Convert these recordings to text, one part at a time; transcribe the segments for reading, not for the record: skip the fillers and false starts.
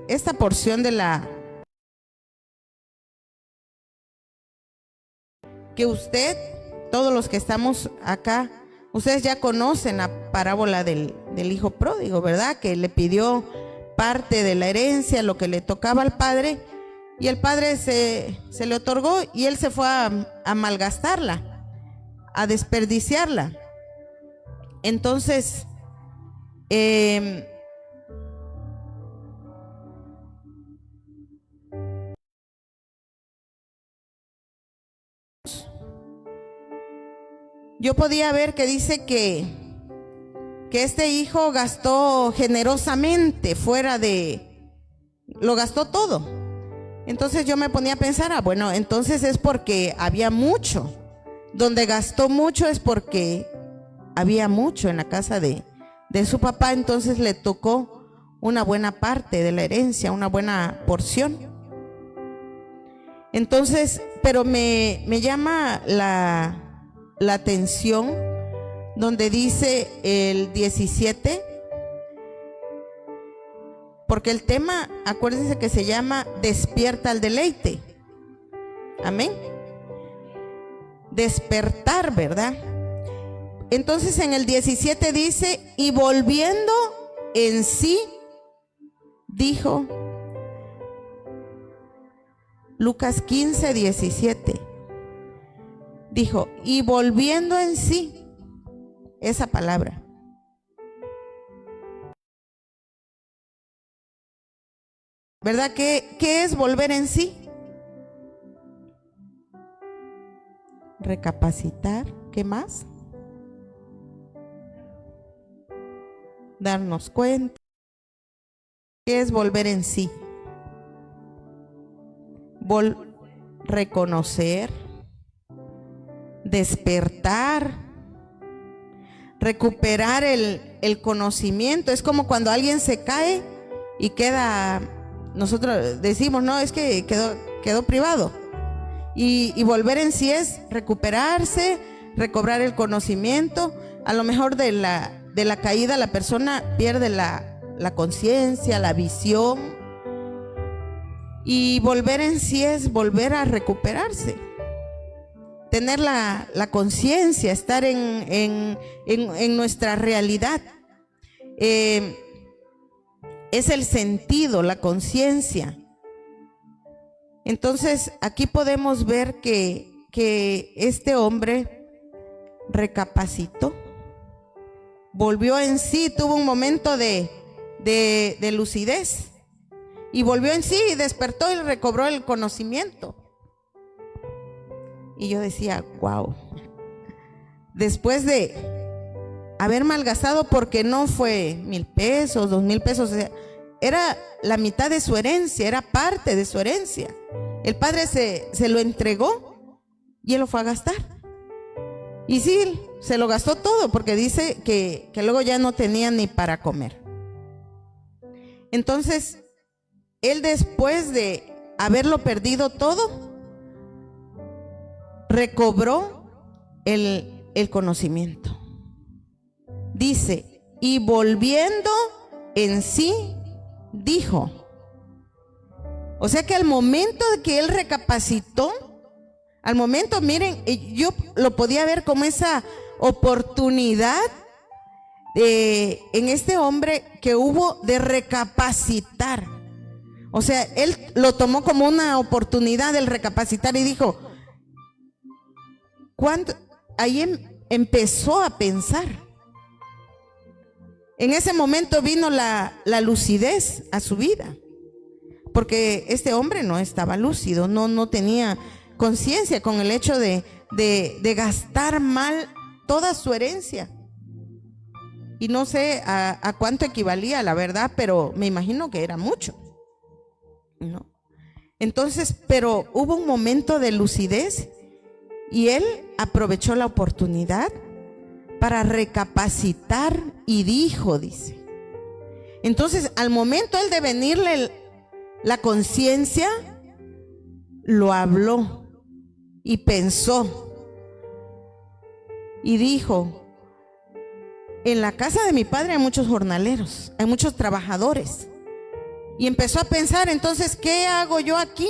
esta porción de la que usted, todos los que estamos acá, ustedes ya conocen la parábola del hijo pródigo, ¿verdad? Que le pidió parte de la herencia, lo que le tocaba al padre, y el padre se le otorgó y él se fue a malgastarla, a desperdiciarla. Entonces, yo podía ver que dice que este hijo gastó generosamente, lo gastó todo. Entonces yo me ponía a pensar, bueno, entonces es porque había mucho. Donde gastó mucho es porque había mucho en la casa de su papá, entonces le tocó una buena parte de la herencia, una buena porción. Entonces, pero me llama la atención donde dice el 17, porque el tema, acuérdense que se llama despierta al deleite. Amén. Despertar, ¿verdad? Entonces en el 17 dice, y volviendo en sí, dijo, Lucas 15, 17, dijo, y volviendo en sí, esa palabra. ¿Verdad? ¿Qué es volver en sí? Recapacitar. ¿Qué más? Darnos cuenta. ¿Qué es volver en sí? Reconocer, despertar, recuperar el conocimiento. Es como cuando alguien se cae y queda, nosotros decimos, no, es que quedó privado. Y volver en sí es recuperarse, recobrar el conocimiento. A lo mejor de la caída la persona pierde la conciencia, la visión. Y volver en sí es volver a recuperarse. Tener la conciencia, estar en nuestra realidad. Es el sentido, la conciencia. Entonces aquí podemos ver que este hombre recapacitó, volvió en sí, tuvo un momento de lucidez y volvió en sí y despertó y recobró el conocimiento. Y yo decía, wow, después de haber malgastado, porque no fue 1,000 pesos, 2,000 pesos, era la mitad de su herencia, era parte de su herencia. El padre se lo entregó y él lo fue a gastar. Y sí, se lo gastó todo, porque dice que luego ya no tenía ni para comer. Entonces, él, después de haberlo perdido todo, recobró el conocimiento. Dice, y volviendo en sí, dijo. O sea que al momento de que él recapacitó, al momento, miren, yo lo podía ver como esa oportunidad en este hombre que hubo de recapacitar. O sea, él lo tomó como una oportunidad del recapacitar y dijo, ahí empezó a pensar. En ese momento vino la lucidez a su vida, porque este hombre no estaba lúcido, no tenía conciencia con el hecho de gastar mal toda su herencia. Y no sé a cuánto equivalía, la verdad, pero me imagino que era mucho, ¿no? Entonces, pero hubo un momento de lucidez y él aprovechó la oportunidad para recapacitar y dijo, dice. Entonces, al momento él de venirle la conciencia, lo habló y pensó y dijo, en la casa de mi padre hay muchos jornaleros, hay muchos trabajadores, Y empezó a pensar, entonces, ¿qué hago yo aquí?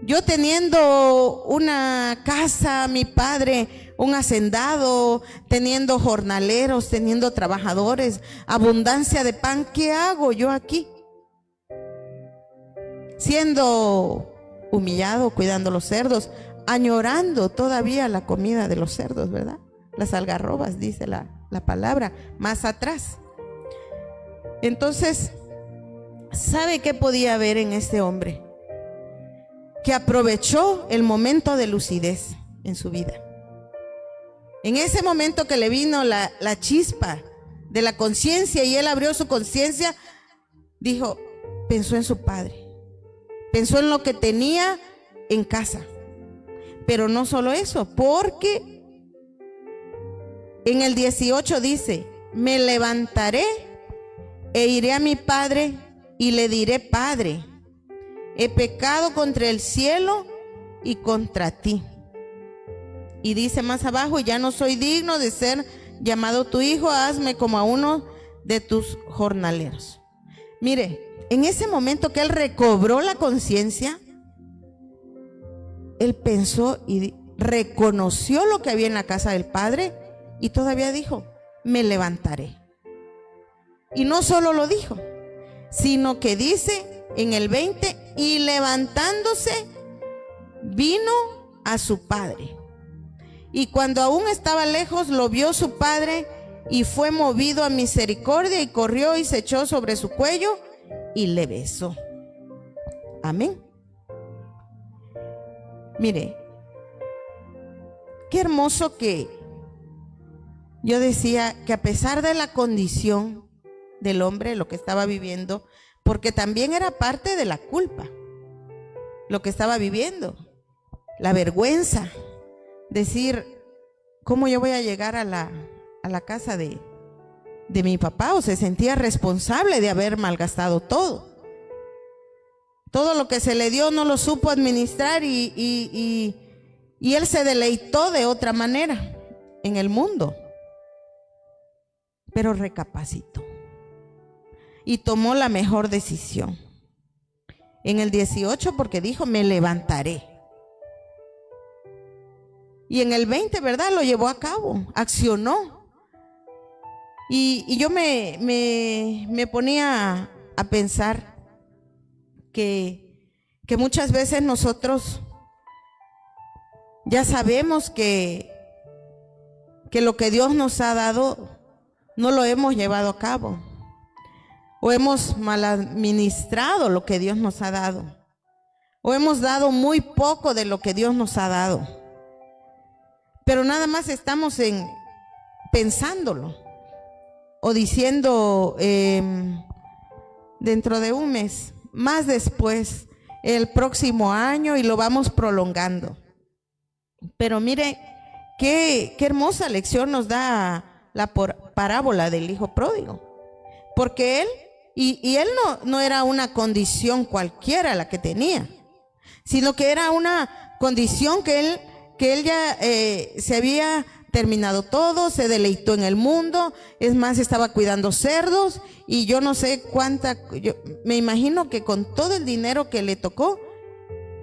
Yo teniendo una casa, mi padre, un hacendado, teniendo jornaleros, teniendo trabajadores, abundancia de pan, ¿qué hago yo aquí? Siendo humillado, cuidando los cerdos, añorando todavía la comida de los cerdos, ¿verdad? Las algarrobas, dice la palabra, más atrás. Entonces, ¿sabe qué podía haber en este hombre? Que aprovechó el momento de lucidez en su vida. En ese momento que le vino la chispa de la conciencia y él abrió su conciencia, dijo, pensó en su padre, pensó en lo que tenía en casa. Pero no solo eso, porque en el 18 dice, me levantaré e iré a mi padre y le diré, Padre, he pecado contra el cielo y contra ti. Y dice más abajo, ya no soy digno de ser llamado tu hijo, hazme como a uno de tus jornaleros. Mire, en ese momento que él recobró la conciencia, él pensó y reconoció lo que había en la casa del Padre y todavía dijo, me levantaré. Y no solo lo dijo, sino que dice en el 20, y levantándose vino a su padre. Y cuando aún estaba lejos, lo vio su padre y fue movido a misericordia y corrió y se echó sobre su cuello y le besó. Amén. Mire, qué hermoso que yo decía que a pesar de la condición del hombre, lo que estaba viviendo, porque también era parte de la culpa, lo que estaba viviendo, la vergüenza, decir, ¿cómo yo voy a llegar a la casa de mi papá? O se sentía responsable de haber malgastado todo. Todo lo que se le dio no lo supo administrar y él se deleitó de otra manera en el mundo. Pero recapacitó y tomó la mejor decisión. En el 18 porque dijo, me levantaré. Y en el 20, ¿verdad? Lo llevó a cabo, accionó. Y yo me ponía a pensar que muchas veces nosotros ya sabemos que lo que Dios nos ha dado no lo hemos llevado a cabo, o hemos mal administrado lo que Dios nos ha dado, o hemos dado muy poco de lo que Dios nos ha dado, pero nada más estamos pensándolo o diciendo dentro de un mes, más después, el próximo año, y lo vamos prolongando. Pero mire qué hermosa lección nos da la parábola del hijo pródigo, porque él él no era una condición cualquiera la que tenía, sino que era una condición que él ya se había terminado todo, se deleitó en el mundo, es más, estaba cuidando cerdos y yo no sé me imagino que con todo el dinero que le tocó,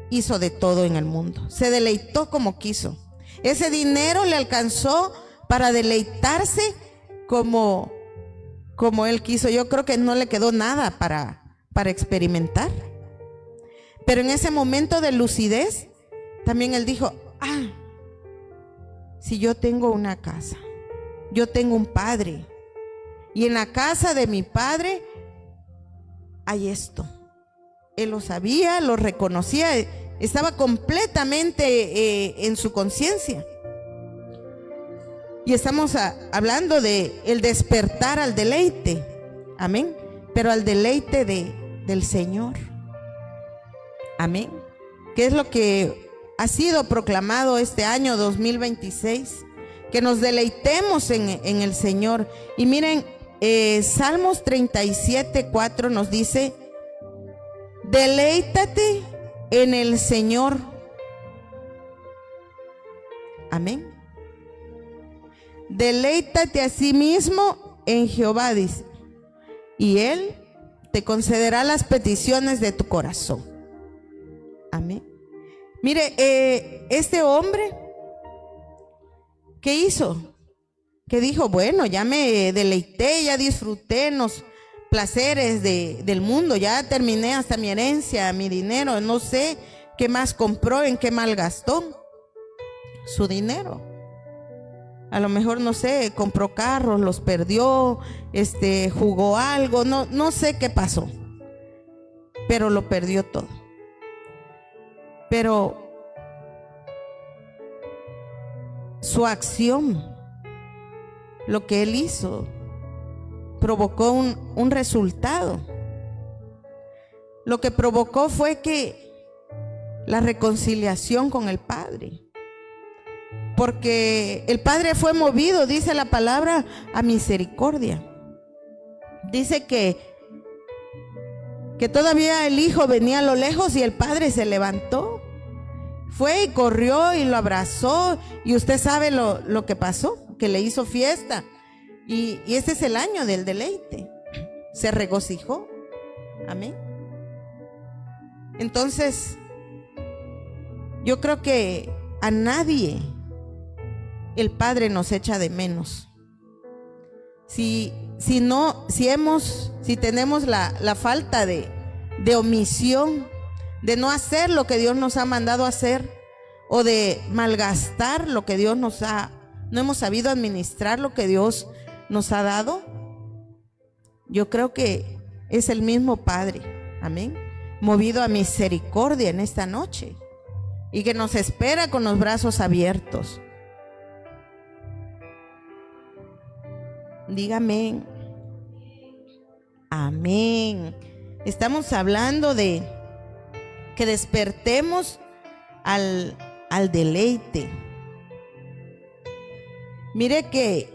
hizo de todo en el mundo, se deleitó como quiso. Ese dinero le alcanzó para deleitarse como él quiso. Yo creo que no le quedó nada para experimentar. Pero en ese momento de lucidez, también él dijo, si yo tengo una casa, yo tengo un padre, y en la casa de mi padre hay esto. Él lo sabía, lo reconocía, estaba completamente en su conciencia. Y estamos hablando de el despertar al deleite, amén, pero al deleite del Señor, amén, que es lo que ha sido proclamado este año 2026, que nos deleitemos en el Señor. Y miren, Salmos 37:4 nos dice, deleítate en el Señor, amén. Deleítate a sí mismo en Jehová, dice, y Él te concederá las peticiones de tu corazón. Amén. Mire, este hombre, ¿qué hizo? Que dijo, bueno, ya me deleité, ya disfruté los placeres del mundo, ya terminé hasta mi herencia, mi dinero, no sé qué más compró, en qué malgastó su dinero. A lo mejor, no sé, compró carros, los perdió, jugó algo, no sé qué pasó, pero lo perdió todo. Pero su acción, lo que él hizo, provocó un resultado. Lo que provocó fue que la reconciliación con el Padre. Porque el Padre fue movido, dice la palabra, a misericordia. Dice que todavía el Hijo venía a lo lejos y el Padre se levantó. Fue y corrió y lo abrazó. Y usted sabe lo que pasó, que le hizo fiesta. Y este es el año del deleite. Se regocijó. Amén. Entonces, yo creo que a nadie el Padre nos echa de menos. Si tenemos la falta de omisión, de no hacer lo que Dios nos ha mandado hacer, o de malgastar lo que Dios no hemos sabido administrar lo que Dios nos ha dado, yo creo que es el mismo Padre, amén, movido a misericordia en esta noche y que nos espera con los brazos abiertos. Dígame, amén. Estamos hablando de que despertemos al deleite. Mire que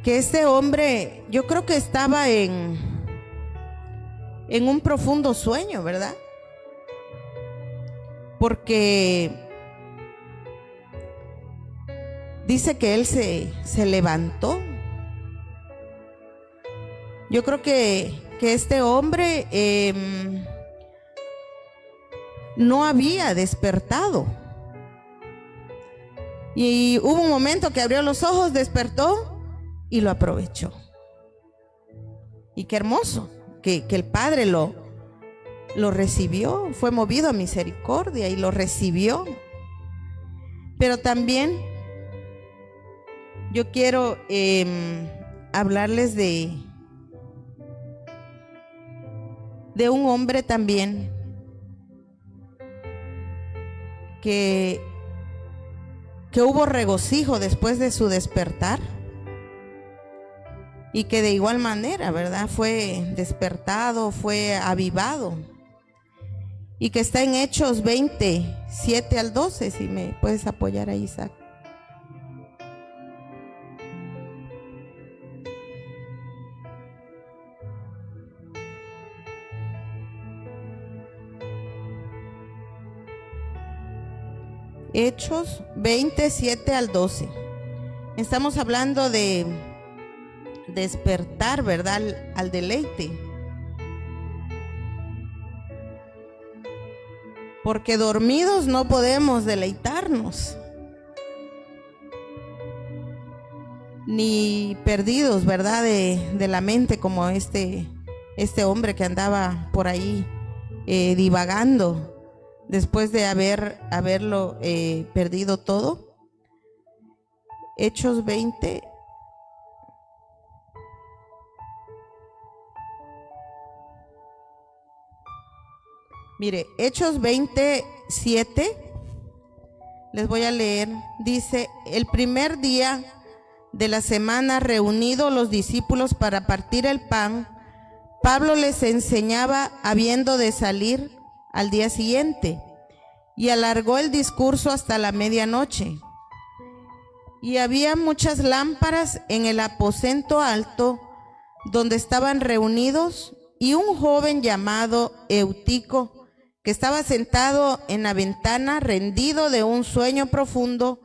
este hombre, yo creo que estaba en un profundo sueño, ¿verdad? Porque dice que él se levantó. Yo creo que este hombre no había despertado. Y hubo un momento que abrió los ojos, despertó y lo aprovechó. Y qué hermoso que el Padre lo recibió, fue movido a misericordia y lo recibió. Pero también yo quiero hablarles de un hombre también que hubo regocijo después de su despertar y que de igual manera, ¿verdad?, fue despertado, fue avivado, y que está en Hechos 20, 7 al 12, si me puedes apoyar ahí, Isaac. Hechos 27 al 12. Estamos hablando de despertar, ¿verdad?, al deleite. Porque dormidos no podemos deleitarnos, ni perdidos, ¿verdad?, de la mente, como este hombre que andaba por ahí divagando después de haberlo perdido todo. Hechos 20. Mire, Hechos 27, les voy a leer. Dice: el primer día de la semana, reunidos los discípulos para partir el pan, Pablo les enseñaba habiendo de salir al día siguiente, y alargó el discurso hasta la medianoche. Y había muchas lámparas en el aposento alto donde estaban reunidos, y un joven llamado Eutico, que estaba sentado en la ventana, rendido de un sueño profundo,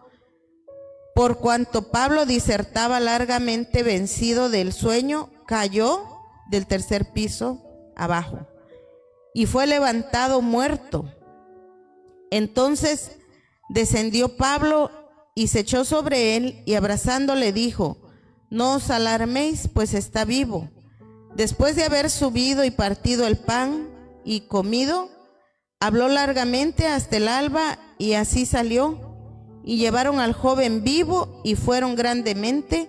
Por cuanto Pablo disertaba largamente, vencido del sueño, cayó del tercer piso abajo y fue levantado muerto. Entonces descendió Pablo y se echó sobre él y abrazándole dijo: no os alarméis, pues está vivo. Después de haber subido y partido el pan y comido, habló largamente hasta el alba y así salió. Y llevaron al joven vivo y fueron grandemente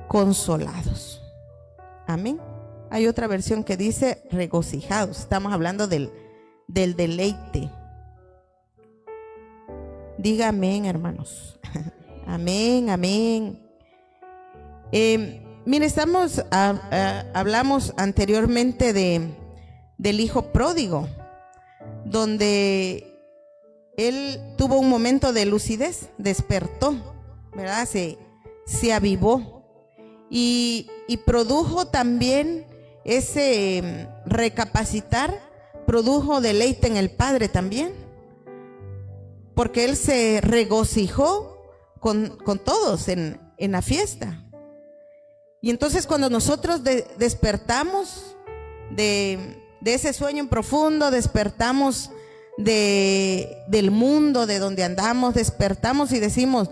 consolados. Amén. Hay otra versión que dice regocijados. Estamos hablando del deleite. Diga amén, hermanos. Amén, amén. Mire, hablamos anteriormente del hijo pródigo, donde él tuvo un momento de lucidez, despertó, ¿verdad? Se avivó y produjo también ese recapacitar, produjo deleite en el Padre también, porque él se regocijó con todos en la fiesta. Y entonces cuando nosotros despertamos de ese sueño profundo, despertamos del mundo, de donde andamos, despertamos y decimos: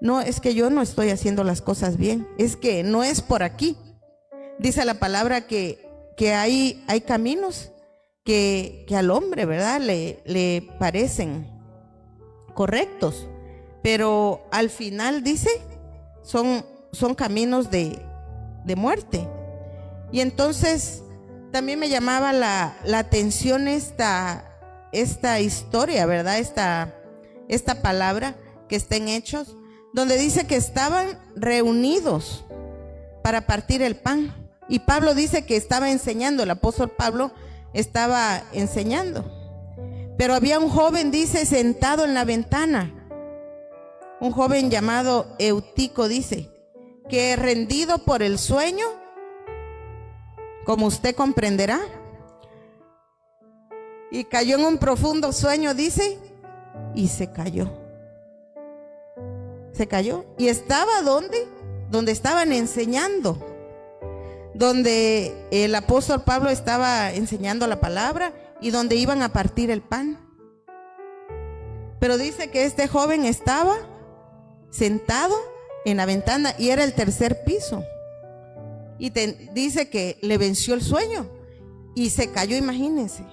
no, es que yo no estoy haciendo las cosas bien, es que no es por aquí. Dice la palabra que hay caminos que al hombre, ¿verdad?, le parecen correctos, pero al final dice son caminos de muerte. Y entonces también me llamaba la atención esta historia, ¿verdad? Esta palabra que está en Hechos, donde dice que estaban reunidos para partir el pan. Y Pablo dice que estaba enseñando, el apóstol Pablo estaba enseñando. Pero había un joven, dice, sentado en la ventana. Un joven llamado Eutico, dice, que rendido por el sueño, como usted comprenderá, y cayó en un profundo sueño, dice, y se cayó. Se cayó. Y estaba donde estaban enseñando, donde el apóstol Pablo estaba enseñando la palabra y donde iban a partir el pan. Pero dice que este joven estaba sentado en la ventana y era el tercer piso. Y dice que le venció el sueño y se cayó, imagínense.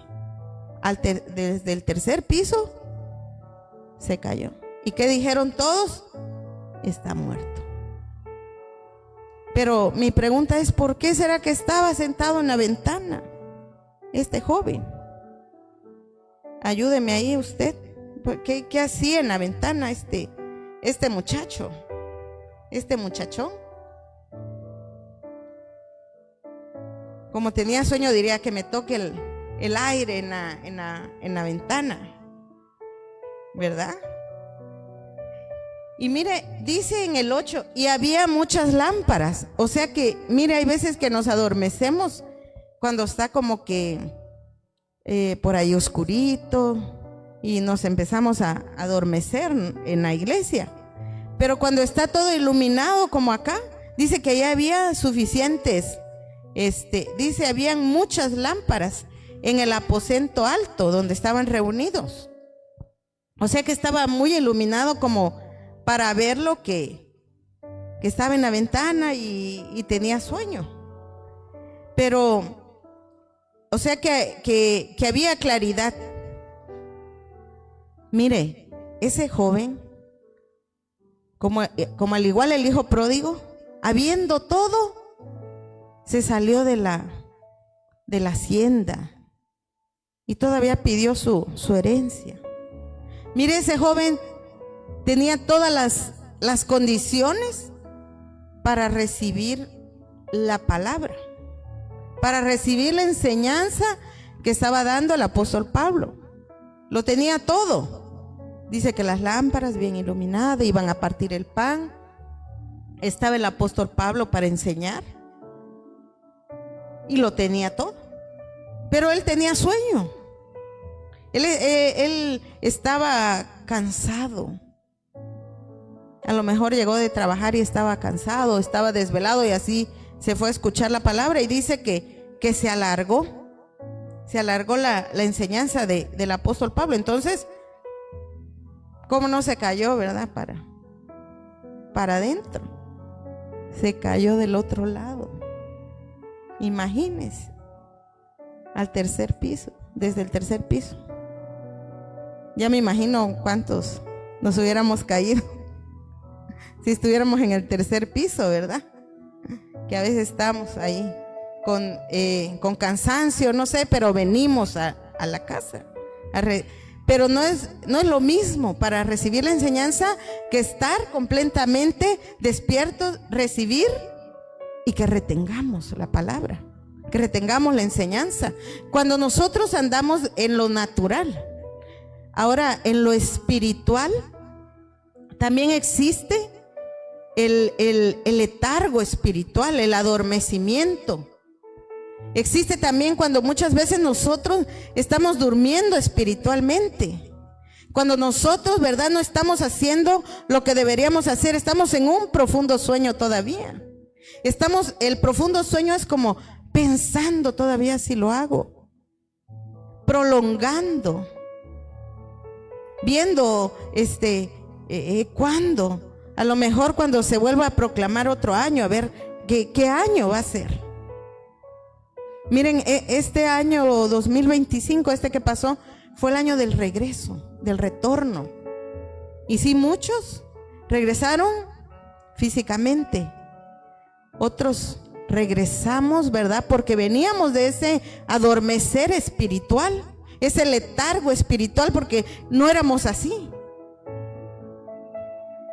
Desde el tercer piso se cayó. ¿Y qué dijeron todos? Está muerto. Pero mi pregunta es: ¿por qué será que estaba sentado en la ventana este joven? Ayúdeme ahí usted. ¿Qué hacía en la ventana este muchacho? Este muchachón. Como tenía sueño, diría que me toque el aire en la ventana, ¿verdad? Y mire, dice en el 8, y había muchas lámparas. O sea que, mire, hay veces que nos adormecemos cuando está como que por ahí oscurito y nos empezamos a adormecer en la iglesia. Pero cuando está todo iluminado como acá, dice que ya había suficientes, dice, habían muchas lámparas en el aposento alto donde estaban reunidos. O sea que estaba muy iluminado como para ver lo que estaba en la ventana y tenía sueño. Pero, o sea que había claridad. Mire, ese joven, como al igual el hijo pródigo, habiendo todo, se salió de la hacienda y todavía pidió su herencia. Mire, ese joven tenía todas las condiciones para recibir la palabra, para recibir la enseñanza que estaba dando el apóstol Pablo. Lo tenía todo. Dice que las lámparas bien iluminadas, iban a partir el pan. Estaba el apóstol Pablo para enseñar. Y lo tenía todo. Pero él tenía sueño. Él estaba cansado. A lo mejor llegó de trabajar y estaba cansado, estaba desvelado y así se fue a escuchar la palabra y dice que se alargó la enseñanza del apóstol Pablo. Entonces, ¿cómo no se cayó, verdad? Para adentro. Se cayó del otro lado. Imagínense, al tercer piso, desde el tercer piso. Ya me imagino cuántos nos hubiéramos caído si estuviéramos en el tercer piso, ¿verdad? Que a veces estamos ahí con cansancio, no sé, pero venimos a la casa. Pero no es lo mismo para recibir la enseñanza que estar completamente despiertos, recibir y que retengamos la palabra, que retengamos la enseñanza. Cuando nosotros andamos en lo natural, ahora en lo espiritual también existe el letargo espiritual, el adormecimiento. Existe también cuando muchas veces nosotros estamos durmiendo espiritualmente. Cuando nosotros, ¿verdad?, no estamos haciendo lo que deberíamos hacer, estamos en un profundo sueño todavía. El profundo sueño es como pensando todavía si lo hago, prolongando, viendo cuándo. A lo mejor cuando se vuelva a proclamar otro año, a ver qué año va a ser. Miren, este año 2025, que pasó, fue el año del regreso, del retorno. Y sí, muchos regresaron físicamente. Otros regresamos, ¿verdad? Porque veníamos de ese adormecer espiritual, ese letargo espiritual, porque no éramos así.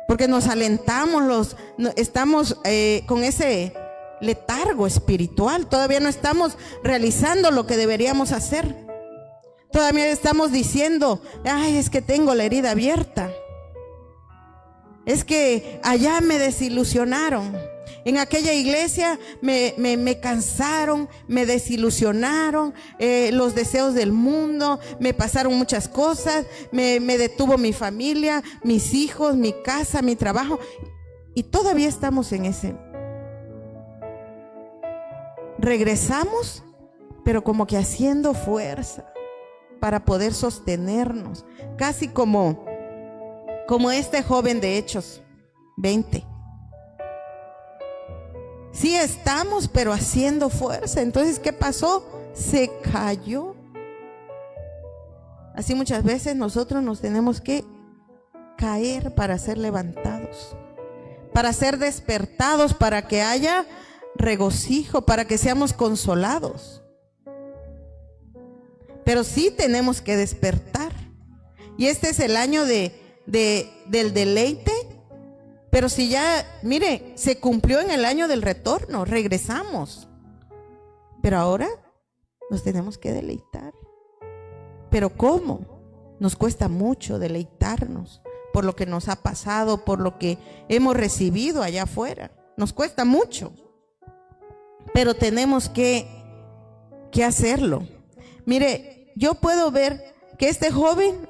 Porque nos alentamos, estamos con ese letargo espiritual. Todavía no estamos realizando lo que deberíamos hacer. Todavía estamos diciendo, ay, es que tengo la herida abierta. Es que allá me desilusionaron. En aquella iglesia me cansaron, me desilusionaron, los deseos del mundo, me pasaron muchas cosas, me detuvo mi familia, mis hijos, mi casa, mi trabajo. Y todavía estamos en ese. Regresamos, pero como que haciendo fuerza para poder sostenernos, casi como este joven de Hechos 20. Sí estamos, pero haciendo fuerza. Entonces, ¿qué pasó? Se cayó. Así muchas veces nosotros nos tenemos que caer para ser levantados, para ser despertados, para que haya regocijo, para que seamos consolados. Pero sí tenemos que despertar. Y este es el año del deleite. Pero si ya, mire, se cumplió en el año del retorno, regresamos. Pero ahora nos tenemos que deleitar. ¿Pero cómo? Nos cuesta mucho deleitarnos por lo que nos ha pasado, por lo que hemos recibido allá afuera. Nos cuesta mucho. Pero tenemos que hacerlo. Mire, yo puedo ver que este joven,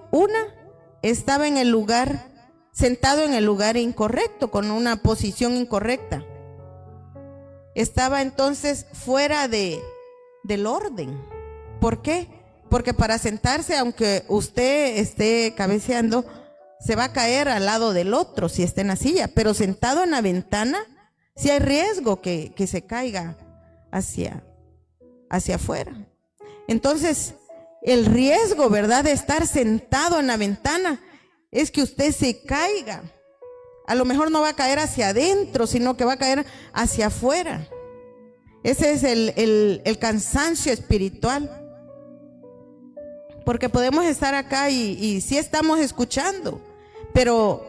estaba en el lugar, sentado en el lugar incorrecto, con una posición incorrecta. Estaba entonces fuera del orden. ¿Por qué? Porque para sentarse, aunque usted esté cabeceando, se va a caer al lado del otro si está en la silla. Pero sentado en la ventana, sí hay riesgo que se caiga hacia afuera. Entonces, el riesgo, ¿verdad?, de estar sentado en la ventana es que usted se caiga. A lo mejor no va a caer hacia adentro, sino que va a caer hacia afuera. Ese es el cansancio espiritual. Porque podemos estar acá y sí estamos escuchando, pero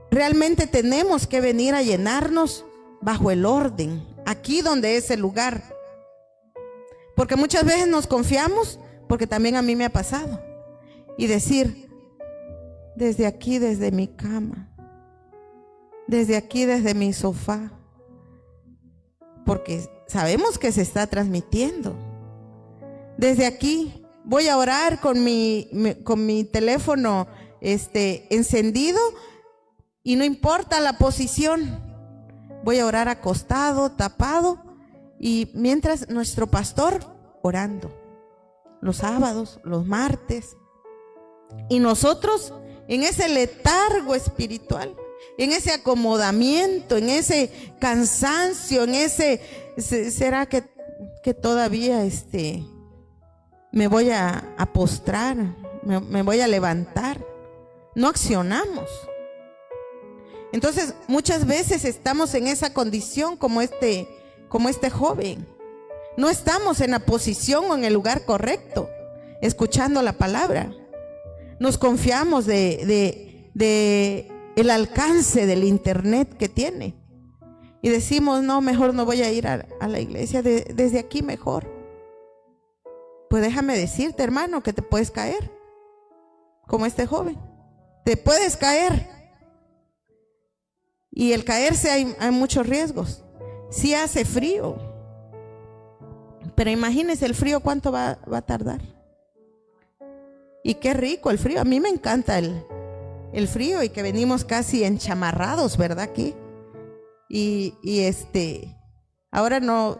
realmente tenemos que venir a llenarnos bajo el orden, aquí donde es el lugar. Porque muchas veces nos confiamos, porque también a mí me ha pasado, y decir, desde aquí, desde mi cama, desde aquí, desde mi sofá, porque sabemos que se está transmitiendo. Desde aquí voy a orar con mi teléfono encendido, Y no importa la posición, voy a orar acostado, tapado, y mientras nuestro pastor orando, los sábados, los martes, y nosotros en ese letargo espiritual, en ese acomodamiento, en ese cansancio, en ese, ¿será que todavía me voy a postrar, me voy a levantar? No accionamos. Entonces muchas veces estamos en esa condición como este joven. No estamos en la posición o en el lugar correcto, escuchando la palabra. Nos confiamos de el alcance del internet que tiene. Y decimos, no, mejor no voy a ir a la iglesia, desde aquí mejor. Pues déjame decirte, hermano, que te puedes caer, como este joven. Te puedes caer. Y el caerse hay muchos riesgos. Sí hace frío, pero imagínese el frío cuánto va a tardar. Y qué rico el frío. A mí me encanta el frío, y que venimos casi enchamarrados, ¿verdad? Aquí. Y ahora no,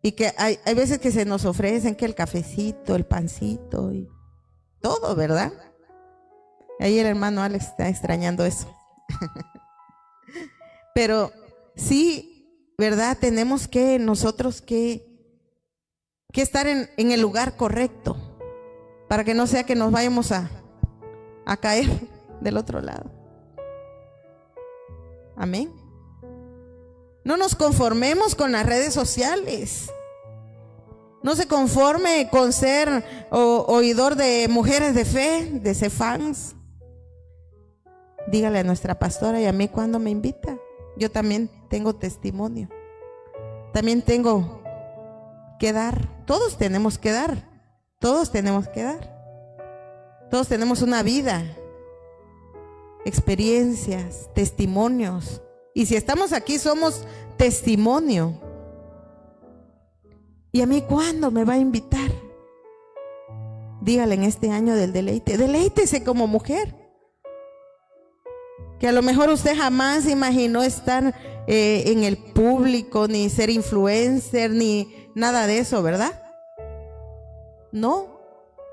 y que hay veces que se nos ofrecen que el cafecito, el pancito y todo, ¿verdad? Ahí el hermano Alex está extrañando eso. Pero sí, ¿verdad? Tenemos que nosotros que estar en el lugar correcto, para que no sea que nos vayamos a caer del otro lado. Amén. No nos conformemos con las redes sociales. No se conforme con ser oidor de mujeres de fe, de Cefans. Dígale a nuestra pastora y a mí cuando me invita. Yo también tengo testimonio. También tengo que dar. Todos tenemos que dar. Todos tenemos que dar. Todos tenemos una vida, experiencias, testimonios. Y si estamos aquí somos testimonio. ¿Y a mí cuándo me va a invitar? Dígale en este año del deleite. Deleítese como mujer. Que a lo mejor usted jamás imaginó estar en el público, ni ser influencer, ni nada de eso, ¿verdad? No,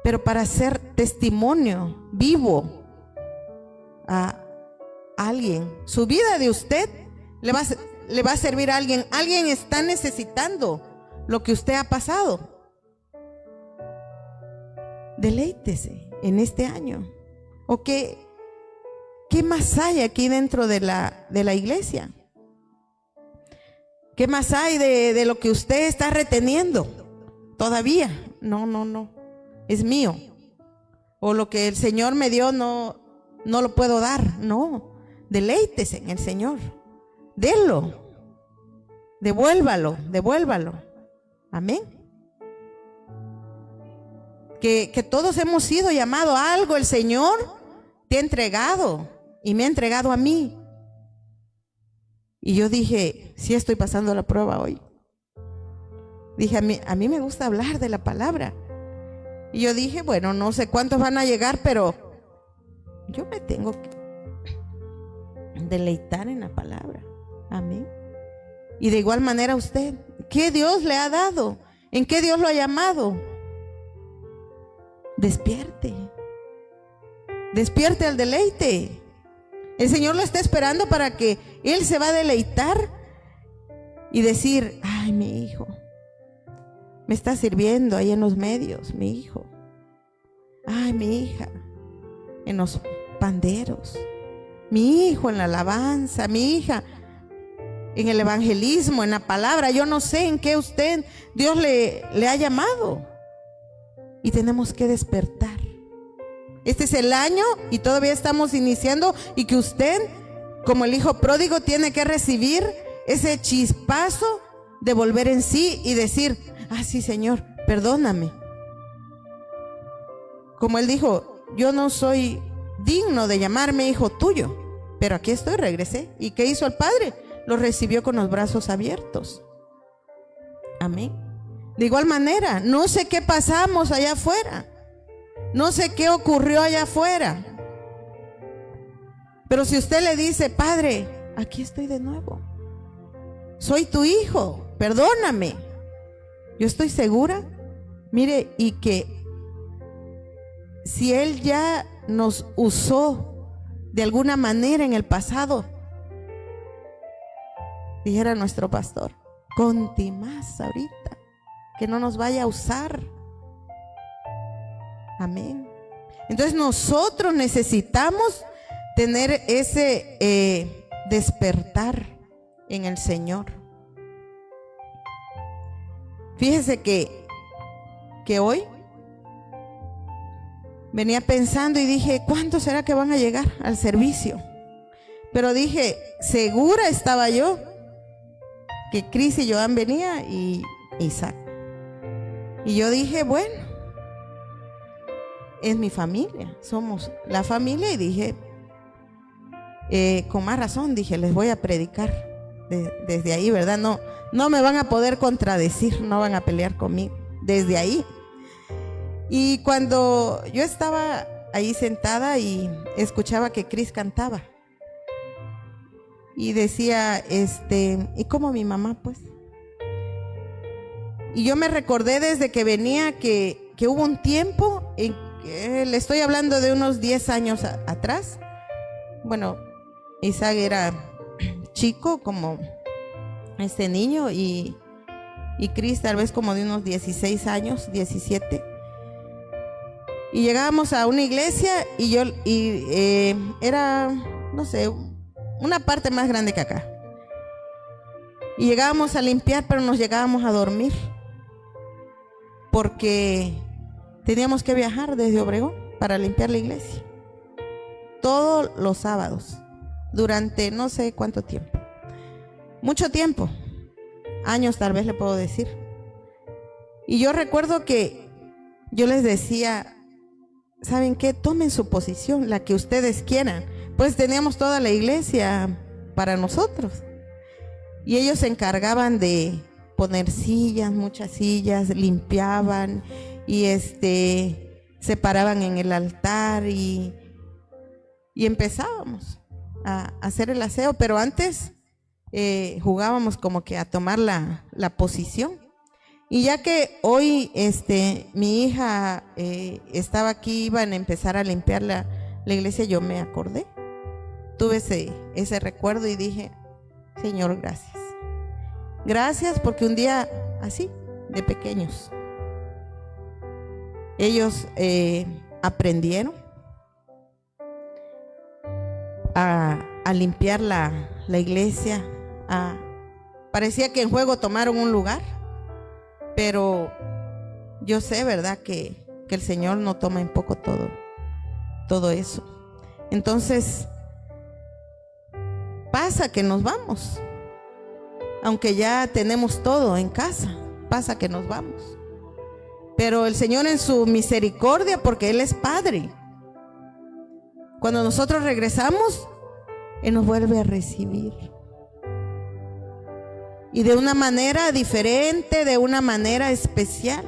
pero para ser testimonio vivo a alguien. Su vida de usted le va a servir a alguien. Alguien está necesitando lo que usted ha pasado. Deleítese en este año. ¿O qué más hay aquí dentro de la iglesia? ¿Qué más hay de lo que usted está reteniendo todavía? No, es mío. O lo que el Señor me dio no lo puedo dar. No, deleítese en el Señor. Délo, devuélvalo. Amén. Que todos hemos sido llamados a algo. El Señor te ha entregado y me ha entregado a mí. Y yo dije, sí estoy pasando la prueba hoy. Dije, a mí me gusta hablar de la palabra. Y yo dije, bueno, no sé cuántos van a llegar, pero yo me tengo que deleitar en la palabra. Amén. Y de igual manera usted, ¿qué Dios le ha dado? ¿En qué Dios lo ha llamado? Despierte al deleite. El Señor lo está esperando para que Él se va a deleitar y decir, ay, mi hijo me está sirviendo ahí en los medios, mi hijo. Ay, mi hija en los panderos, mi hijo en la alabanza, mi hija en el evangelismo, en la palabra. Yo no sé en qué Dios le ha llamado. Y tenemos que despertar. Este es el año y todavía estamos iniciando, y que usted, como el hijo pródigo, tiene que recibir ese chispazo de volver en sí y decir, ah, sí, Señor, perdóname. Como él dijo, yo no soy digno de llamarme hijo tuyo, pero aquí estoy, regresé. ¿Y qué hizo el Padre? Lo recibió con los brazos abiertos. Amén. De igual manera, no sé qué pasamos allá afuera, no sé qué ocurrió allá afuera, Pero si usted le dice: Padre, aquí estoy de nuevo, soy tu hijo, perdóname, yo estoy segura, mire, y que si Él ya nos usó de alguna manera en el pasado, dijera nuestro pastor, conti más ahorita, que no nos vaya a usar. Amén. Entonces nosotros necesitamos tener ese despertar en el Señor. Fíjese que hoy venía pensando y dije: ¿cuántos será que van a llegar al servicio? Pero dije, segura estaba yo que Cris y Joan venía y Isaac. Y yo dije, bueno, es mi familia, somos la familia. Y dije, con más razón, dije, les voy a predicar desde ahí, ¿verdad? No me van a poder contradecir, no van a pelear conmigo desde ahí. Y cuando yo estaba ahí sentada y escuchaba que Cris cantaba y decía, y como mi mamá, pues. Y yo me recordé desde que venía que hubo un tiempo en que, le estoy hablando de unos 10 años atrás. Bueno, Isaac era chico como este niño y Cris tal vez como de unos 16 años, 17. Y llegábamos a una iglesia y era, no sé, una parte más grande que acá. Y llegábamos a limpiar, pero nos llegábamos a dormir porque teníamos que viajar desde Obregón para limpiar la iglesia todos los sábados durante no sé cuánto tiempo, mucho tiempo, años tal vez le puedo decir. Y yo recuerdo que yo les decía, ¿saben qué? Tomen su posición, la que ustedes quieran. Pues teníamos toda la iglesia para nosotros. Y ellos se encargaban de poner sillas, muchas sillas, limpiaban y se paraban en el altar y empezábamos a hacer el aseo. Pero antes jugábamos como que a tomar la posición. Y ya que hoy mi hija estaba aquí, iban a empezar a limpiar la iglesia, yo me acordé, tuve ese recuerdo y dije, Señor, gracias. Gracias porque un día así, de pequeños, ellos aprendieron a limpiar la iglesia. Parecía que en juego tomaron un lugar. Pero yo sé, ¿verdad?, que el Señor no toma en poco todo eso. Entonces, pasa que nos vamos. Aunque ya tenemos todo en casa, pasa que nos vamos. Pero el Señor en su misericordia, porque Él es Padre, cuando nosotros regresamos, Él nos vuelve a recibir. Y de una manera diferente, de una manera especial.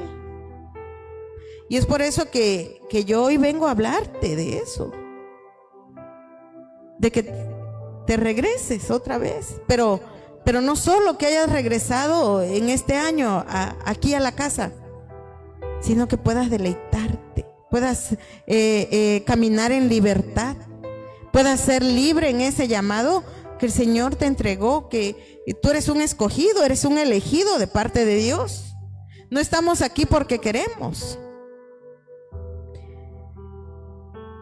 Y es por eso que yo hoy vengo a hablarte de eso. De que te regreses otra vez. Pero no solo que hayas regresado en este año aquí a la casa, sino que puedas deleitarte, puedas caminar en libertad, puedas ser libre en ese llamado que el Señor te entregó, que tú eres un escogido, eres un elegido de parte de Dios. No estamos aquí porque queremos.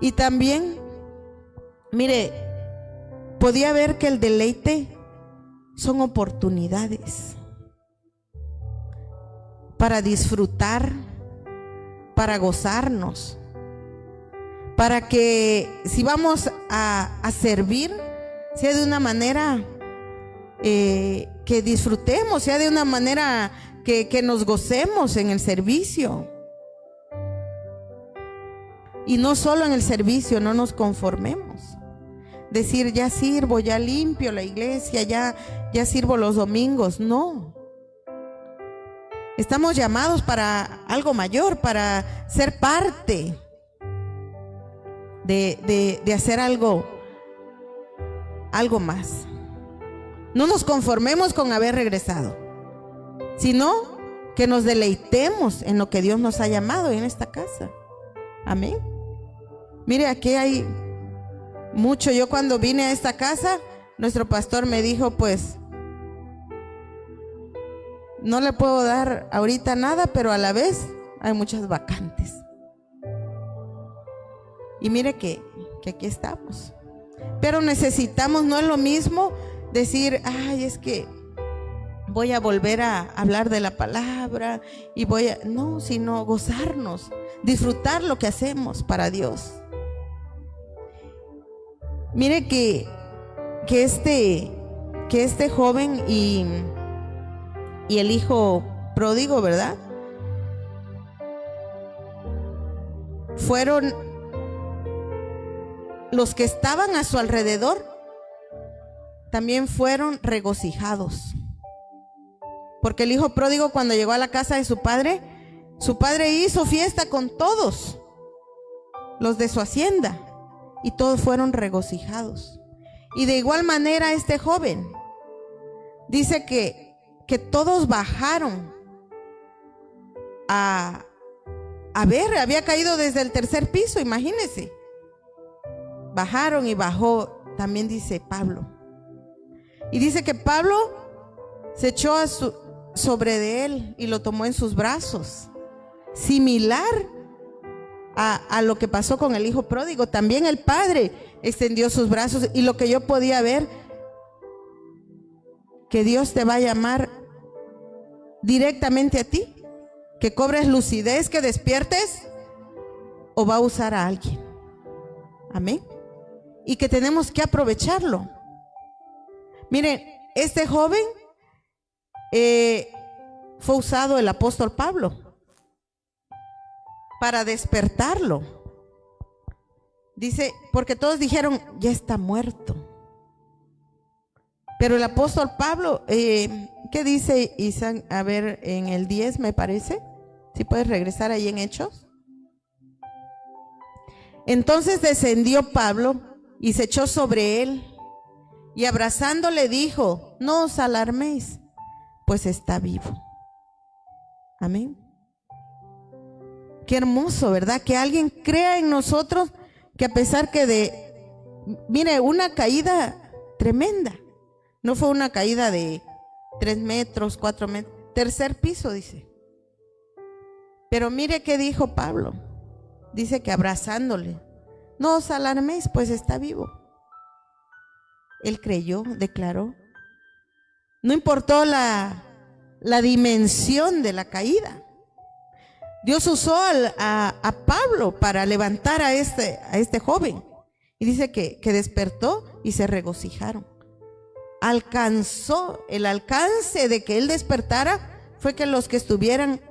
Y también, mire, podía ver que el deleite son oportunidades para disfrutar, para gozarnos, para que si vamos a servir, sea de una manera que disfrutemos, sea de una manera que nos gocemos en el servicio. Y no solo en el servicio, no nos conformemos. Decir, ya sirvo, ya limpio la iglesia, ya sirvo los domingos. No. Estamos llamados para algo mayor, para ser parte de hacer algo algo más. No nos conformemos con haber regresado, sino que nos deleitemos en lo que Dios nos ha llamado en esta casa. Amén. Mire, aquí hay mucho. Yo cuando vine a esta casa, nuestro pastor me dijo, pues, no le puedo dar ahorita nada, pero a la vez hay muchas vacantes. Y mire que aquí estamos. Pero necesitamos, no es lo mismo decir, ay, es que voy a volver a hablar de la palabra y no, sino gozarnos, disfrutar lo que hacemos para Dios. Mire que este joven y el hijo pródigo, ¿verdad? Fueron los que estaban a su alrededor, también fueron regocijados. Porque el hijo pródigo, cuando llegó a la casa de su padre hizo fiesta con todos los de su hacienda y todos fueron regocijados. Y de igual manera este joven dice que todos bajaron a ver, había caído desde el tercer piso, imagínense. Bajaron y bajó, también dice Pablo. Y dice que Pablo se echó sobre de él y lo tomó en sus brazos. Similar a lo que pasó con el hijo pródigo. También el padre extendió sus brazos, y lo que yo podía ver, que Dios te va a llamar directamente a ti, que cobres lucidez, que despiertes, o va a usar a alguien. Amén. Y que tenemos que aprovecharlo. Miren, este joven fue usado el apóstol Pablo para despertarlo. Dice, porque todos dijeron, ya está muerto. Pero el apóstol Pablo, ¿qué dice Isaac? A ver, en el 10 me parece. Si puedes regresar ahí en Hechos. Entonces descendió Pablo y se echó sobre él, y abrazándole dijo, no os alarméis, pues está vivo. Amén. Qué hermoso, ¿verdad? Que alguien crea en nosotros, que a pesar que mire, una caída tremenda. No fue una caída de 3 metros, 4 metros, tercer piso, dice. Pero mire qué dijo Pablo. Dice que abrazándole, no os alarméis, pues está vivo. Él creyó, declaró. No importó la dimensión de la caída. Dios usó a Pablo para levantar a este joven. Y dice que despertó y se regocijaron. Alcanzó el alcance de que él despertara, fue que los que estuvieran,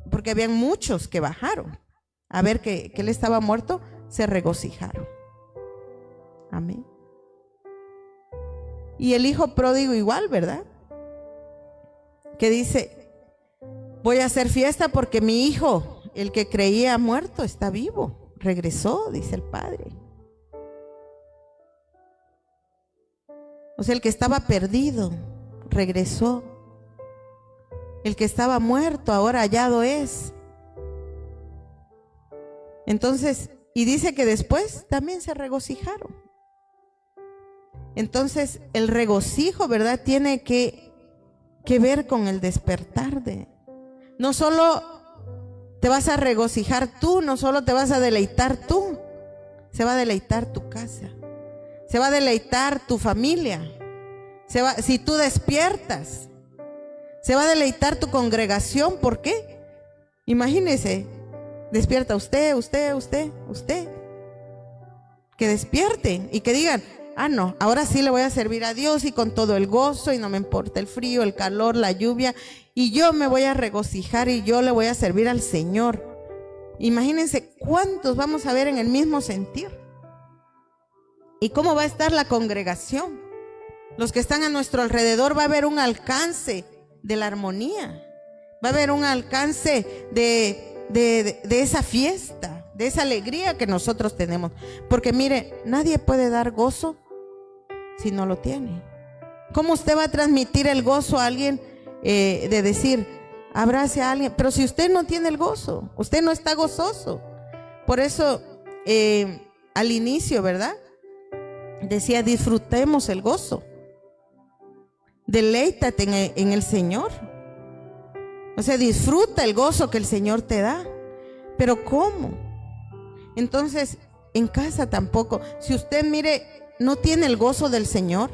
porque habían muchos que bajaron a ver que él estaba muerto, se regocijaron. Amén. Y el hijo pródigo igual, ¿verdad? Que dice, voy a hacer fiesta porque mi hijo, el que creía muerto, está vivo. Regresó, dice el padre. O sea, el que estaba perdido, regresó. El que estaba muerto, ahora hallado es. Entonces, y dice que después también se regocijaron. Entonces, el regocijo, ¿verdad? Tiene que ver con el despertar de... No solo te vas a regocijar tú, no solo te vas a deleitar tú, se va a deleitar tu casa, se va a deleitar tu familia, si tú despiertas, se va a deleitar tu congregación. ¿Por qué? Imagínese, despierta usted, que despierten y que digan, ah, no, ahora sí le voy a servir a Dios y con todo el gozo, y no me importa el frío, el calor, la lluvia, y yo me voy a regocijar y yo le voy a servir al Señor. Imagínense cuántos vamos a ver en el mismo sentir. ¿Y cómo va a estar la congregación? Los que están a nuestro alrededor, va a haber un alcance de la armonía, va a haber un alcance de esa fiesta, de esa alegría que nosotros tenemos. Porque mire, nadie puede dar gozo si no lo tiene? ¿Cómo usted va a transmitir el gozo a alguien de decir, abrace a alguien? Pero si usted no tiene el gozo, usted no está gozoso. Por eso al inicio, ¿verdad? Decía, disfrutemos el gozo. Deleítate en el Señor. O sea, disfruta el gozo que el Señor te da. Pero ¿cómo? Entonces, en casa tampoco. Si usted, mire, no tiene el gozo del Señor,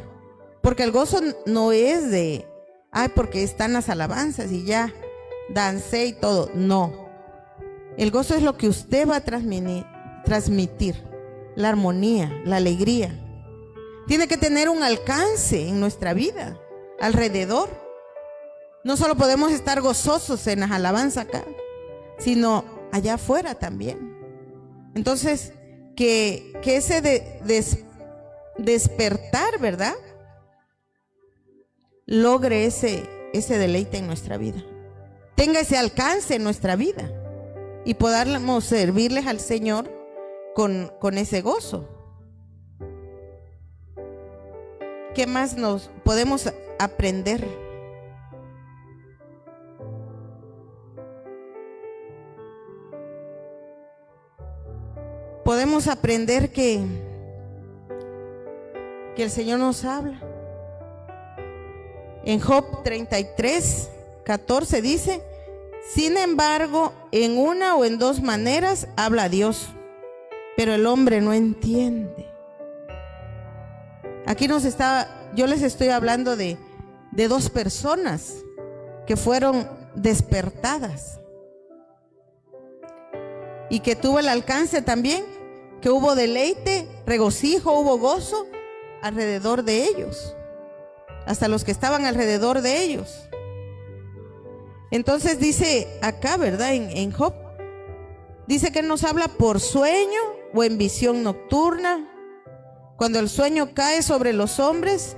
porque el gozo no es de, ay, porque están las alabanzas y ya, dancé y todo. No. El gozo es lo que usted va a transmitir. La armonía, la alegría. Tiene que tener un alcance en nuestra vida, alrededor. No solo podemos estar gozosos en las alabanzas acá, sino allá afuera también. Entonces, que ese despertar, ¿verdad?, logre ese deleite en nuestra vida. Tenga ese alcance en nuestra vida y podamos servirles al Señor con ese gozo. ¿Qué más nos podemos aprender? Podemos aprender que el Señor nos habla. En Job 33:14 dice, sin embargo, en una o en dos maneras habla Dios, pero el hombre no entiende. Aquí yo les estoy hablando de dos personas que fueron despertadas y que tuvo el alcance también, que hubo deleite, regocijo, hubo gozo alrededor de ellos, hasta los que estaban alrededor de ellos. Entonces dice acá, ¿verdad? En Job, dice que nos habla por sueño o en visión nocturna, cuando el sueño cae sobre los hombres,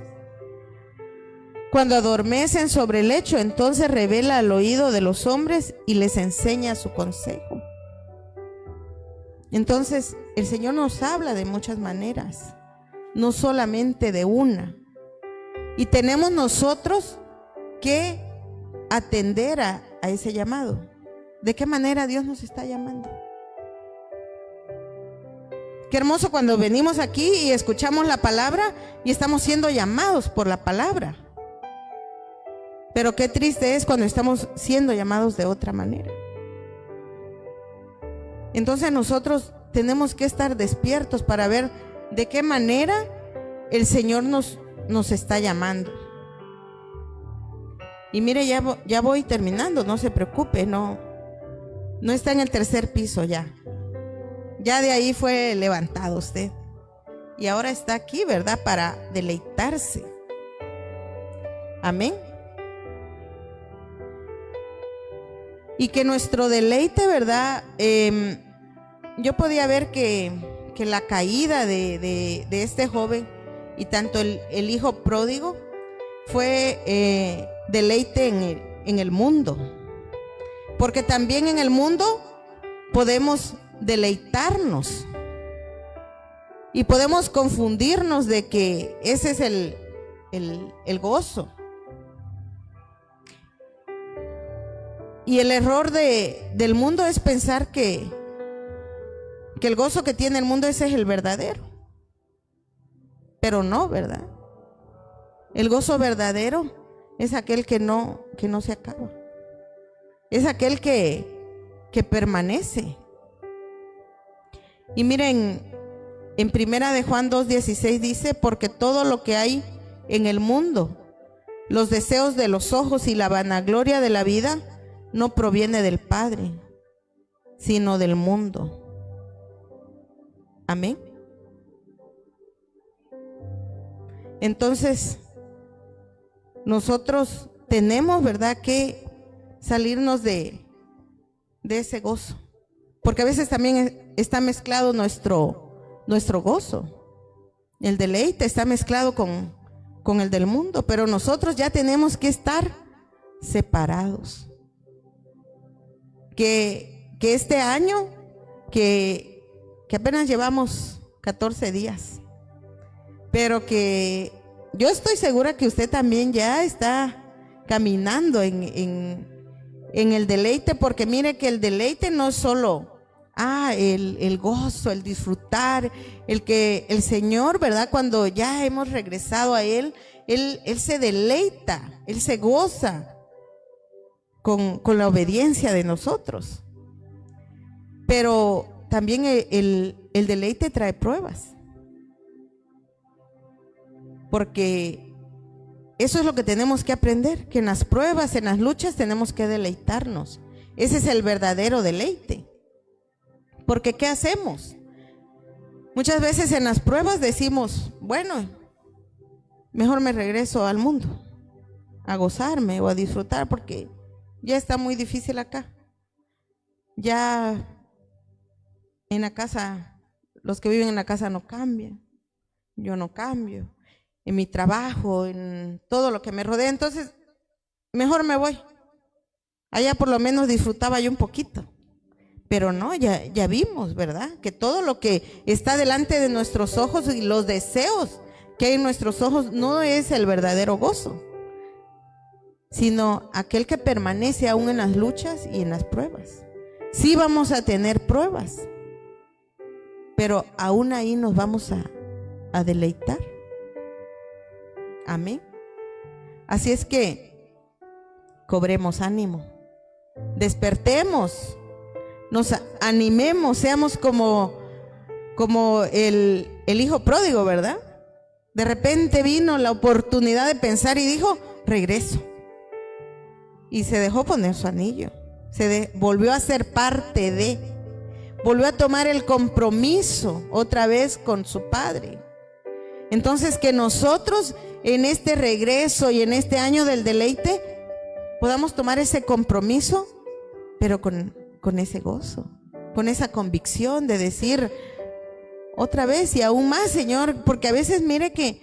cuando adormecen sobre el lecho, entonces revela al oído de los hombres y les enseña su consejo. Entonces, el Señor nos habla de muchas maneras, no solamente de una. Y tenemos nosotros que atender a ese llamado. ¿De qué manera Dios nos está llamando? Qué hermoso cuando venimos aquí y escuchamos la palabra y estamos siendo llamados por la palabra. Pero qué triste es cuando estamos siendo llamados de otra manera. Entonces nosotros tenemos que estar despiertos para ver de qué manera el Señor nos está llamando. Y mire, ya voy terminando, no se preocupe, no está en el tercer piso ya. Ya de ahí fue levantado usted. Y ahora está aquí, ¿verdad? Para deleitarse. Amén. Y que nuestro deleite, ¿verdad? Yo podía ver que la caída de este joven y tanto el hijo pródigo fue deleite en el mundo. Porque también en el mundo podemos deleitarnos y podemos confundirnos de que ese es el gozo. Y el error del mundo es pensar que el gozo que tiene el mundo ese es el verdadero. Pero no, ¿verdad? El gozo verdadero es aquel que no se acaba. Es aquel que permanece. Y miren, en primera de Juan 2:16 dice, porque todo lo que hay en el mundo, los deseos de los ojos y la vanagloria de la vida, no proviene del Padre, sino del mundo. Amén. Entonces, nosotros tenemos, ¿verdad?, que salirnos de ese gozo. Porque a veces también está mezclado nuestro gozo. El deleite está mezclado con el del mundo. Pero nosotros ya tenemos que estar separados. Que este año, que apenas llevamos 14 días, pero que yo estoy segura que usted también ya está caminando en el deleite, porque mire que el deleite no es solo el gozo, el disfrutar, el que el Señor, ¿verdad? Cuando ya hemos regresado a Él se deleita, Él se goza con la obediencia de nosotros. Pero también el deleite trae pruebas, porque eso es lo que tenemos que aprender, que en las pruebas, en las luchas tenemos que deleitarnos. Ese es el verdadero deleite. Porque ¿qué hacemos? Muchas veces en las pruebas decimos, bueno, mejor me regreso al mundo a gozarme o a disfrutar, porque ya está muy difícil acá. Ya en la casa, los que viven en la casa no cambian, yo no cambio, en mi trabajo, en todo lo que me rodea, entonces mejor me voy. Allá por lo menos disfrutaba yo un poquito, pero no, ya vimos, ¿verdad? Que todo lo que está delante de nuestros ojos y los deseos que hay en nuestros ojos no es el verdadero gozo, sino aquel que permanece aún en las luchas y en las pruebas. Sí vamos a tener pruebas, pero aún ahí nos vamos a deleitar. Amén. Así es que cobremos ánimo, despertemos, nos animemos, seamos como el hijo pródigo, ¿verdad? De repente vino la oportunidad de pensar y dijo, regreso. Y se dejó poner su anillo, volvió a ser parte volvió a tomar el compromiso otra vez con su padre. Entonces, que nosotros en este regreso y en este año del deleite podamos tomar ese compromiso, pero con ese gozo, con esa convicción de decir otra vez y aún más, Señor, porque a veces mire que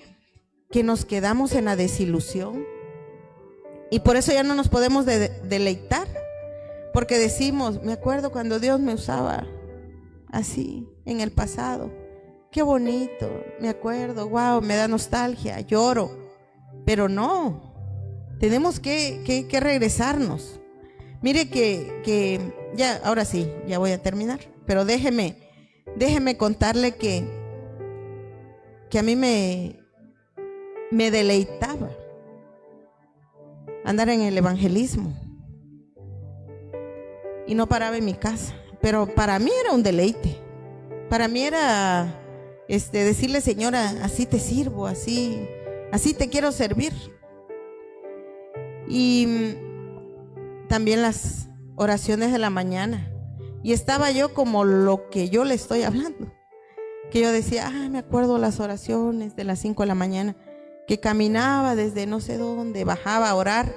nos quedamos en la desilusión y por eso ya no nos podemos deleitar, porque decimos, me acuerdo cuando Dios me usaba así en el pasado, qué bonito, me acuerdo, wow, me da nostalgia, lloro, pero no, tenemos que regresarnos. Mire que ya, ahora sí, ya voy a terminar, pero déjeme contarle que a mí me deleitaba andar en el evangelismo y no paraba en mi casa, pero para mí era un deleite. Para mí era decirle, Señora, así te sirvo, así te quiero servir. Y también las oraciones de la mañana. Y estaba yo como lo que yo le estoy hablando, que yo decía, me acuerdo las oraciones de las 5 de la mañana, que caminaba desde no sé dónde, bajaba a orar,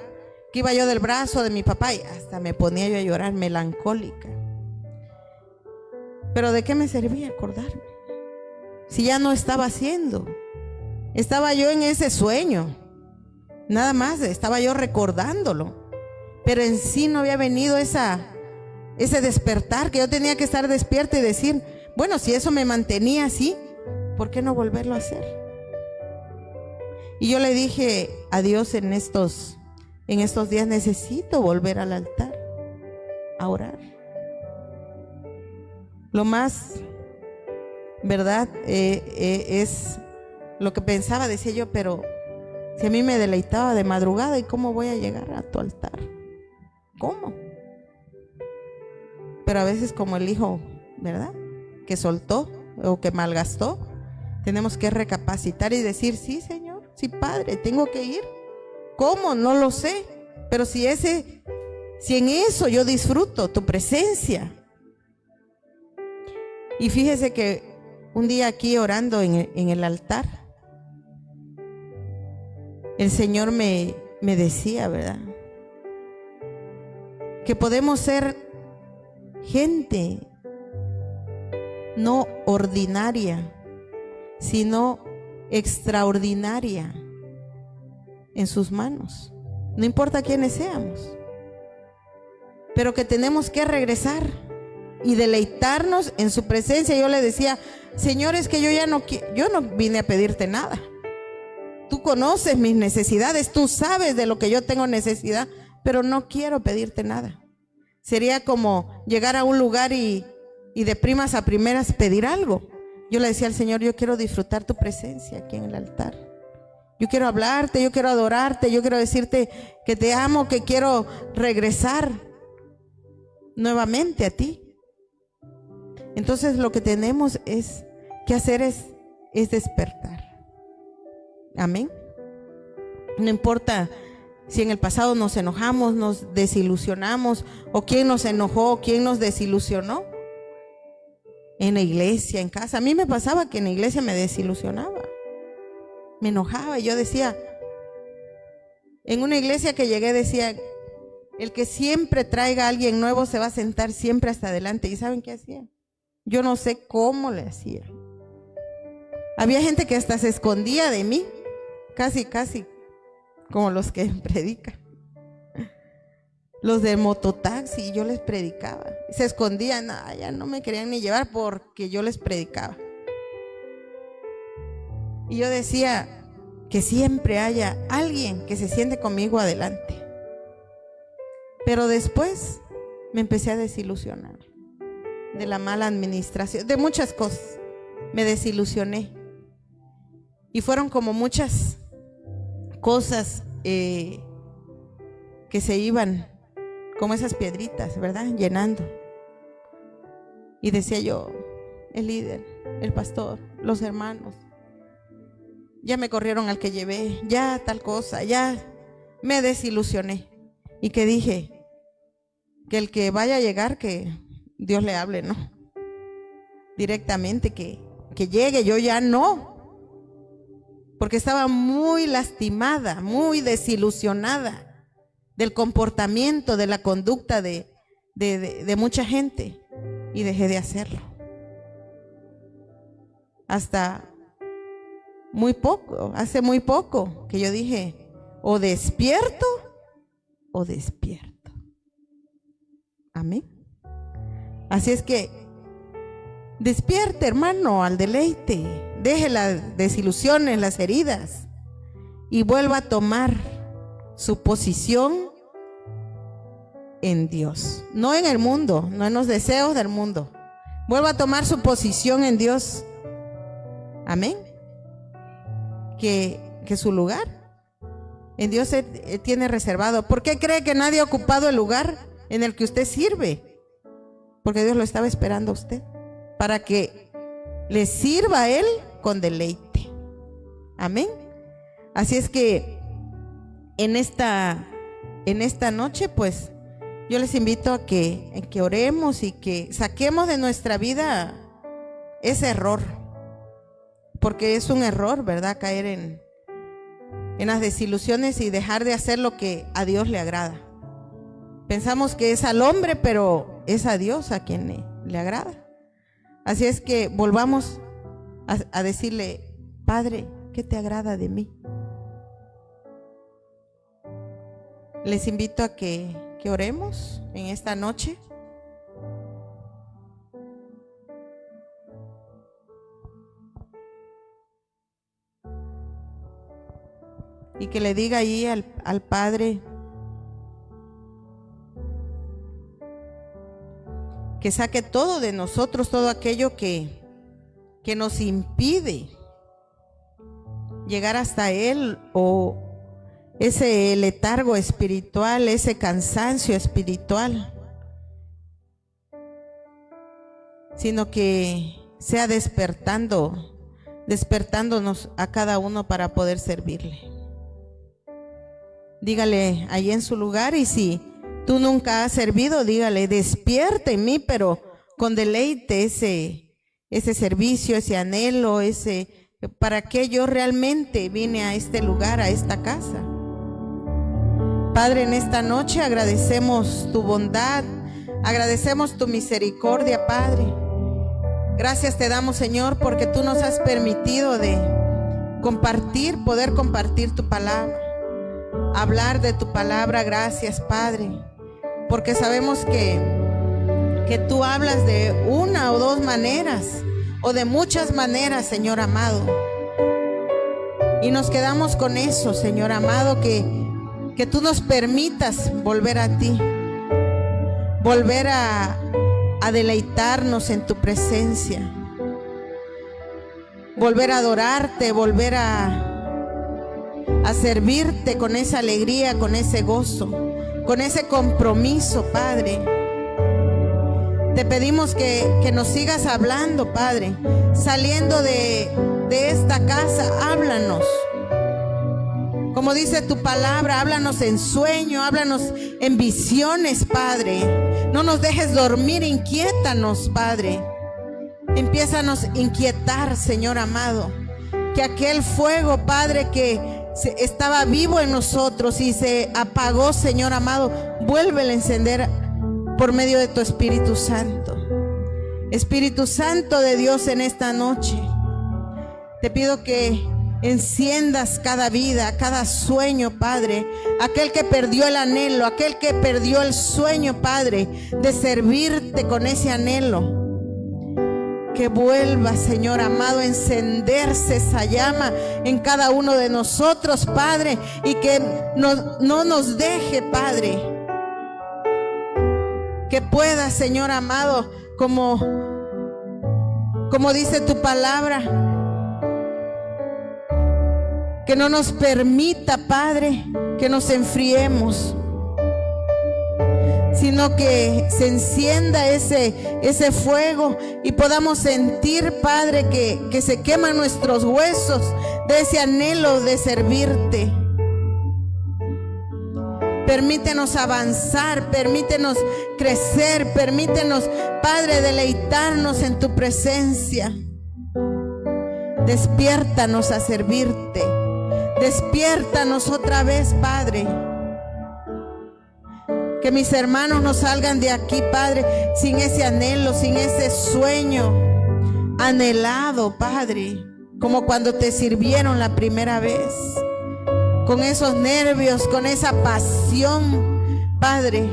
que iba yo del brazo de mi papá y hasta me ponía yo a llorar melancólica. Pero ¿de qué me servía acordarme? Si ya no estaba haciendo, estaba yo en ese sueño, nada más, estaba yo recordándolo, pero en sí no había venido ese despertar, que yo tenía que estar despierta y decir, bueno, si eso me mantenía así, ¿por qué no volverlo a hacer? Y yo le dije a Dios en estos días, necesito volver al altar a orar. Lo más, ¿verdad? Es lo que pensaba, decía yo, pero si a mí me deleitaba de madrugada, ¿y cómo voy a llegar a tu altar? ¿Cómo? Pero a veces como el hijo, ¿verdad?, que soltó o que malgastó, tenemos que recapacitar y decir, sí, Señor, sí, Padre, tengo que ir. ¿Cómo? No lo sé, pero si en eso yo disfruto tu presencia. Y fíjese que un día aquí orando en el altar, el Señor me decía, ¿verdad?, que podemos ser gente no ordinaria, sino extraordinaria en sus manos. No importa quiénes seamos, pero que tenemos que regresar y deleitarnos en su presencia. Yo le decía Señor, es que yo no vine a pedirte nada. Tú conoces mis necesidades, tú sabes de lo que yo tengo necesidad, pero no quiero pedirte nada. Sería como llegar a un lugar y de primas a primeras pedir algo. Yo le decía al Señor, yo quiero disfrutar tu presencia aquí en el altar. Yo quiero hablarte, yo quiero adorarte, yo quiero decirte que te amo, que quiero regresar nuevamente a ti. Entonces lo que tenemos que hacer es despertar. Amén. No importa si en el pasado nos enojamos, nos desilusionamos, o quién nos enojó, quién nos desilusionó. En la iglesia, en casa. A mí me pasaba que en la iglesia me desilusionaba. Me enojaba y yo decía, en una iglesia que llegué decía, el que siempre traiga a alguien nuevo se va a sentar siempre hasta adelante. ¿Y saben qué hacía? Yo no sé cómo le hacía. Había gente que hasta se escondía de mí, casi como los que predican. Los de mototaxi, yo les predicaba. Se escondían, ya no me querían ni llevar porque yo les predicaba. Y yo decía que siempre haya alguien que se siente conmigo adelante. Pero después me empecé a desilusionar de la mala administración, de muchas cosas. Me desilusioné. Y fueron como muchas cosas que se iban, como esas piedritas, ¿verdad? Llenando. Y decía yo, el líder, el pastor, los hermanos, ya me corrieron al que llevé, ya tal cosa, ya me desilusioné. Y que dije, que el que vaya a llegar, que Dios le hable, ¿no? Directamente, que llegue, yo ya no. Porque estaba muy lastimada, muy desilusionada del comportamiento, de la conducta de mucha gente, y dejé de hacerlo. Hasta hace muy poco que yo dije, o despierto o despierto. Amén. Así es que despierte, hermano, al deleite. Deje las desilusiones, las heridas, y vuelva a tomar su posición en Dios, no en el mundo, no en los deseos del mundo. Vuelva a tomar su posición en Dios. Amén. Que su lugar en Dios se tiene reservado. ¿Por qué cree que nadie ha ocupado el lugar en el que usted sirve? Porque Dios lo estaba esperando a usted para que le sirva a Él con deleite. Amén. Así es que en esta noche, pues yo les invito a que oremos y que saquemos de nuestra vida ese error, porque es un error, ¿verdad? Caer en las desilusiones y dejar de hacer lo que a Dios le agrada. Pensamos que es al hombre, pero es a Dios a quien le agrada. Así es que volvamos a decirle, Padre, ¿qué te agrada de mí? Les invito a que oremos en esta noche. Y que le diga ahí al Padre que saque todo de nosotros, todo aquello que nos impide llegar hasta Él, o ese letargo espiritual, ese cansancio espiritual, sino que sea despertándonos a cada uno para poder servirle. Dígale ahí en su lugar, y si tú nunca has servido, dígale, despierta en mí, pero con deleite ese servicio, ese anhelo, para que yo realmente vine a este lugar, a esta casa. Padre, en esta noche agradecemos tu bondad, agradecemos tu misericordia, Padre. Gracias te damos, Señor, porque tú nos has permitido de poder compartir tu palabra, hablar de tu palabra. Gracias, Padre, porque sabemos que tú hablas de una o dos maneras, o de muchas maneras, Señor amado. Y nos quedamos con eso, Señor amado, que tú nos permitas volver a ti, volver a deleitarnos en tu presencia, volver a adorarte, volver a servirte con esa alegría, con ese gozo, con ese compromiso, Padre. Te pedimos que nos sigas hablando, Padre. Saliendo de esta casa, háblanos. Como dice tu palabra, háblanos en sueño, háblanos en visiones, Padre. No nos dejes dormir, inquiétanos, Padre. Empiézanos a inquietar, Señor amado. Que aquel fuego, Padre, que estaba vivo en nosotros y se apagó, Señor amado, vuélvelo a encender por medio de tu Espíritu Santo. Espíritu Santo de Dios, en esta noche te pido que enciendas cada vida, cada sueño, Padre. Aquel que perdió el anhelo, aquel que perdió el sueño, Padre, de servirte con ese anhelo, que vuelva, Señor amado, a encenderse esa llama en cada uno de nosotros, Padre, y que no nos deje, Padre, que pueda, Señor amado, como dice tu palabra, que no nos permita, Padre, que nos enfriemos, sino que se encienda ese fuego y podamos sentir, Padre, que se queman nuestros huesos de ese anhelo de servirte. Permítenos avanzar, permítenos crecer, permítenos, Padre, deleitarnos en tu presencia. Despiértanos a servirte. Despiértanos otra vez, Padre. Que mis hermanos no salgan de aquí, Padre, sin ese anhelo, sin ese sueño anhelado, Padre, como cuando te sirvieron la primera vez, con esos nervios, con esa pasión, Padre,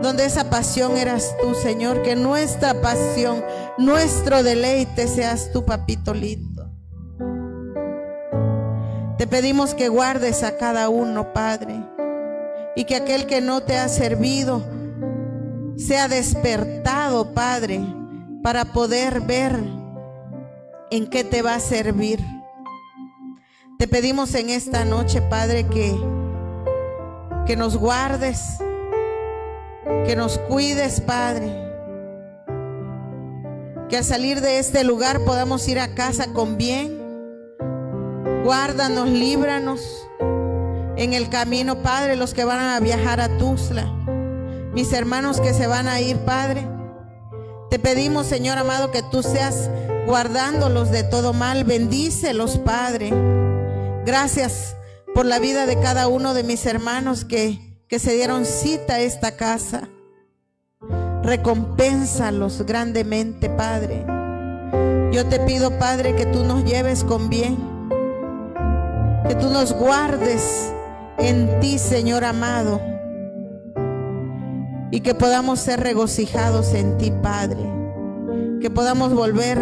donde esa pasión eras tú, Señor. Que nuestra pasión, nuestro deleite seas tú, papito lindo. Te pedimos que guardes a cada uno, Padre, y que aquel que no te ha servido sea despertado, Padre, para poder ver en qué te va a servir. Te pedimos en esta noche, Padre, que nos guardes, que nos cuides, Padre, que al salir de este lugar podamos ir a casa con bien. Guárdanos, líbranos en el camino, Padre, los que van a viajar a Tuxtla, mis hermanos que se van a ir, Padre. Te pedimos, Señor amado, que tú seas guardándolos de todo mal. Bendícelos, Padre. Gracias por la vida de cada uno de mis hermanos que se dieron cita a esta casa. Recompénsalos grandemente, Padre. Yo te pido, Padre, que tú nos lleves con bien, que tú nos guardes en ti, Señor amado, y que podamos ser regocijados en ti, Padre. Que podamos volver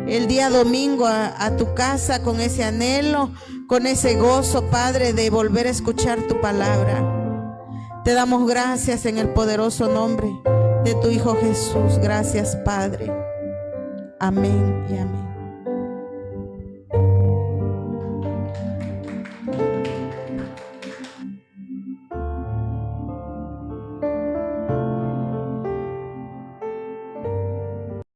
el día domingo a tu casa con ese anhelo, con ese gozo, Padre, de volver a escuchar tu palabra. Te damos gracias en el poderoso nombre de tu Hijo Jesús. Gracias, Padre. Amén y amén.